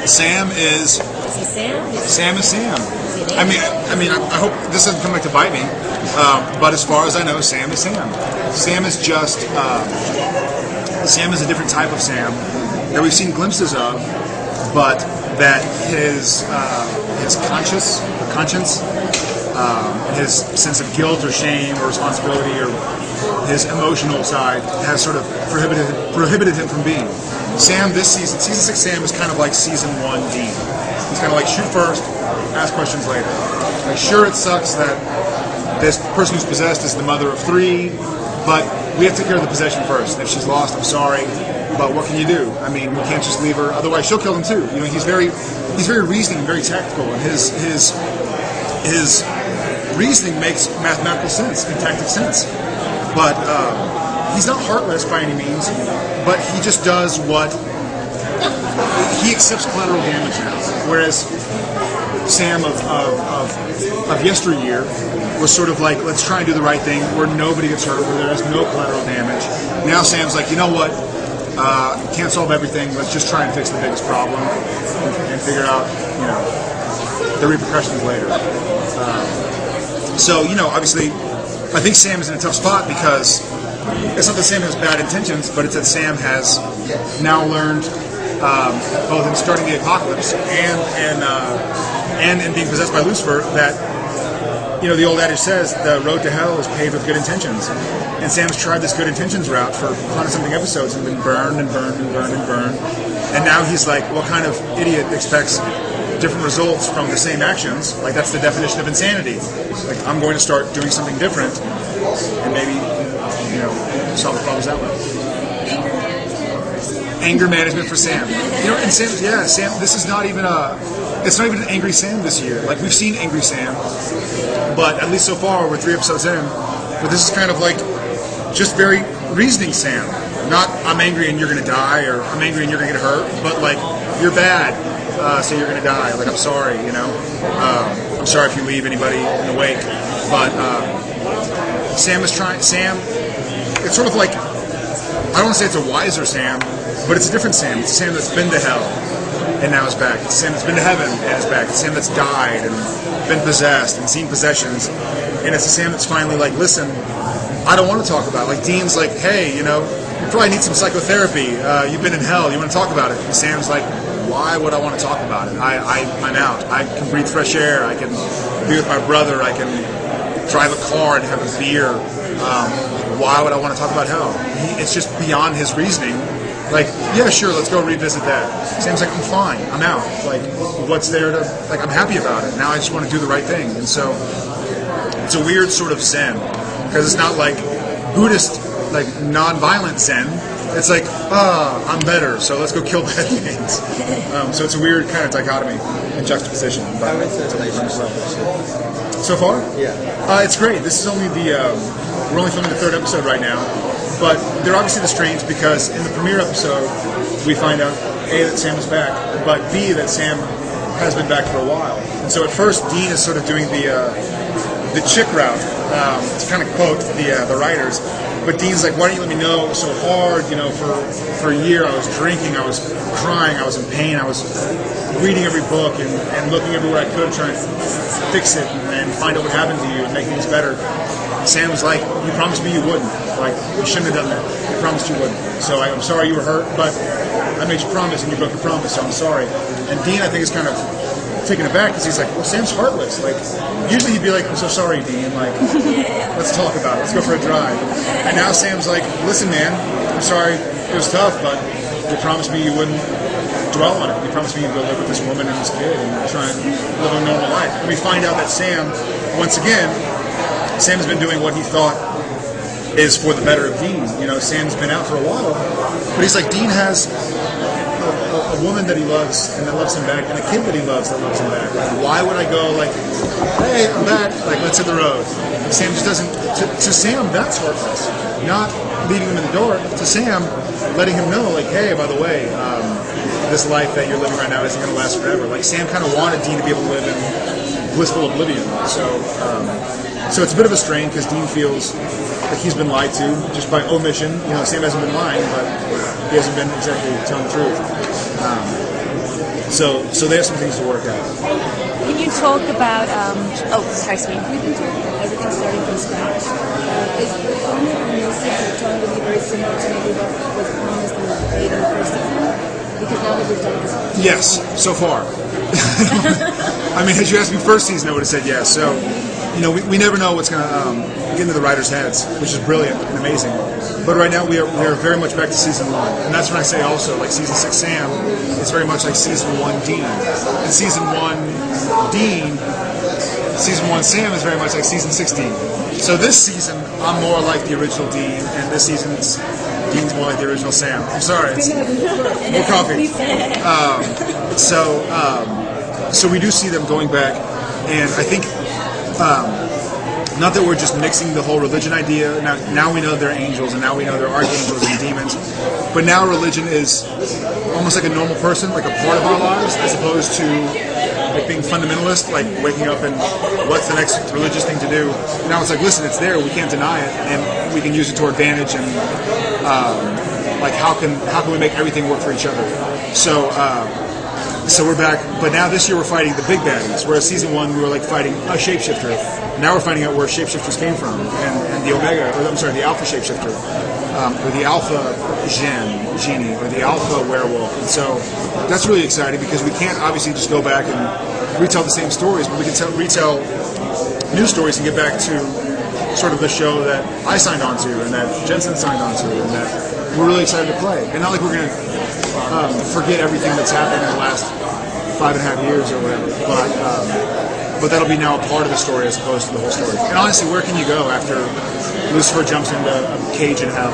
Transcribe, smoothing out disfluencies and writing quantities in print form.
Sam is. Is he Sam? Sam is Sam. Is he I mean, I hope this doesn't come back to bite me. But as far as I know, Sam is Sam. Sam is just. Sam is a different type of Sam that we've seen glimpses of, but that his conscience, his sense of guilt or shame or responsibility or his emotional side has sort of prohibited him from being. Sam this season 6 Sam is kind of like season 1 Dean. He's kind of like shoot first, ask questions later. Like sure it sucks that this person who's possessed is the mother of 3, but we have to take care of the possession first. If she's lost, I'm sorry, but what can you do? I mean, we can't just leave her. Otherwise, she'll kill them too. You know, he's very reasoning, very tactical, and his reasoning makes mathematical sense and tactic sense. But he's not heartless by any means. But he just does what he accepts collateral damage now. Whereas Sam of yesteryear was sort of like, let's try and do the right thing where nobody gets hurt, where there is no collateral damage. Now Sam's like, you know what? Can't solve everything. Let's just try and fix the biggest problem and figure out, you know, the repercussions later. So, you know, obviously, I think Sam is in a tough spot because it's not that Sam has bad intentions, but it's that Sam has now learned, both in starting the apocalypse and in being possessed by Lucifer, that, you know, the old adage says the road to hell is paved with good intentions. And Sam's tried this good intentions route for 100-something episodes and been burned and burned and burned and burned. And now he's like, what kind of idiot expects different results from the same actions? Like, that's the definition of insanity. Like, I'm going to start doing something different and maybe, you know, solve the problems that way. Anger management for Sam. You know, and Sam, yeah, Sam, this is not even it's not even an angry Sam this year. Like, we've seen angry Sam, but at least so far, we're 3 episodes in, but this is kind of like just very reasoning Sam. Not, I'm angry and you're going to die, or I'm angry and you're going to get hurt, but like, you're bad, so you're going to die. Like, I'm sorry, you know. I'm sorry if you leave anybody in the wake, but Sam is trying, it's sort of like, I don't want to say it's a wiser Sam, but it's a different Sam. It's a Sam that's been to hell and now is back. It's a Sam that's been to heaven and is back. It's a Sam that's died and been possessed and seen possessions. And it's a Sam that's finally like, listen, I don't want to talk about it. Like, Dean's like, hey, you know, you probably need some psychotherapy. You've been in hell. You want to talk about it? And Sam's like, why would I want to talk about it? I'm out. I can breathe fresh air. I can be with my brother. I can drive a car and have a beer. Why would I want to talk about hell? It's just beyond his reasoning. Like, yeah, sure, let's go revisit that. Sam's like, I'm fine, I'm out. Like, what's there to, like, I'm happy about it. Now I just want to do the right thing. And so, it's a weird sort of Zen. Because it's not like Buddhist, like, non-violent Zen. It's like, I'm better, so let's go kill bad things. So it's a weird kind of dichotomy and juxtaposition. How is it so far? Yeah. It's great. This is only we're only filming the 3rd episode right now. But they're obviously the strains because in the premiere episode, we find out, A, that Sam is back, but B, that Sam has been back for a while. And so at first, Dean is sort of doing the chick route, to kind of quote the writers. But Dean's like, why don't you let me know so hard? You know, for a year I was drinking, I was crying, I was in pain, I was reading every book and looking everywhere I could, trying to fix it and find out what happened to you and make things better. Sam was like, you promised me you wouldn't. Like, you shouldn't have done that. You promised you wouldn't. So I'm sorry you were hurt, but I made you promise and you broke your promise, so I'm sorry. And Dean, I think, is kind of taken aback because he's like, well, Sam's heartless. Like, usually he'd be like, I'm so sorry, Dean. Like, let's talk about it. Let's go for a drive. And now Sam's like, listen, man, I'm sorry. It was tough, but you promised me you wouldn't dwell on it. You promised me you'd go live with this woman and this kid and try and live a normal life. And we find out that Sam, once again, Sam's been doing what he thought is for the better of Dean. You know, Sam's been out for a while, but he's like, Dean has a woman that he loves and that loves him back, and a kid that he loves that loves him back. Like, why would I go like, hey, I'm back, like, let's hit the road? And Sam just doesn't, to Sam, that's heartless. Not leaving him in the door, to Sam, letting him know, like, hey, by the way, this life that you're living right now isn't going to last forever. Like, Sam kind of wanted Dean to be able to live in blissful oblivion. So it's a bit of a strain because Dean feels like he's been lied to just by omission. You know, Sam hasn't been lying, but he hasn't been exactly telling the truth. So they have some things to work out. Can you talk about? Sorry, Steve. We can talk about everything starting from scratch. Is the format and message of tone to be very similar to maybe what was promised in the first season? Because now that we've done this. Yes, so far. I mean, had you asked me first season, I would have said yes. So, we never know what's going to get into the writers' heads, which is brilliant and amazing. But right now, we are very much back to season 1. And that's when I say also, like season 6 Sam, it's very much like season 1 Dean. And season 1 Dean, season 1 Sam is very much like season 6 Dean. So this season, I'm more like the original Dean, and this season's Dean's more like the original Sam. I'm sorry, it's more coffee. So we do see them going back, and I think not that we're just mixing the whole religion idea. Now we know they're angels, and now we know they're archangels and demons. But now religion is almost like a normal person, like a part of our lives, as opposed to like being fundamentalist, like waking up and what's the next religious thing to do. Now it's like, listen, it's there, we can't deny it, and we can use it to our advantage, and like how can we make everything work for each other? So we're back, but now this year we're fighting the big baddies, whereas season 1 we were like fighting a shapeshifter. Now we're finding out where shapeshifters came from, and the the alpha shapeshifter, or the alpha genie, or the alpha werewolf. And so that's really exciting because we can't obviously just go back and retell the same stories, but we can retell new stories and get back to sort of the show that I signed on to and that Jensen signed on to, and that we're really excited to play. And not like we're going to forget everything that's happened in the last 5.5 years or whatever, but that'll be now a part of the story as opposed to the whole story. And honestly, where can you go after Lucifer jumps into a cage in hell?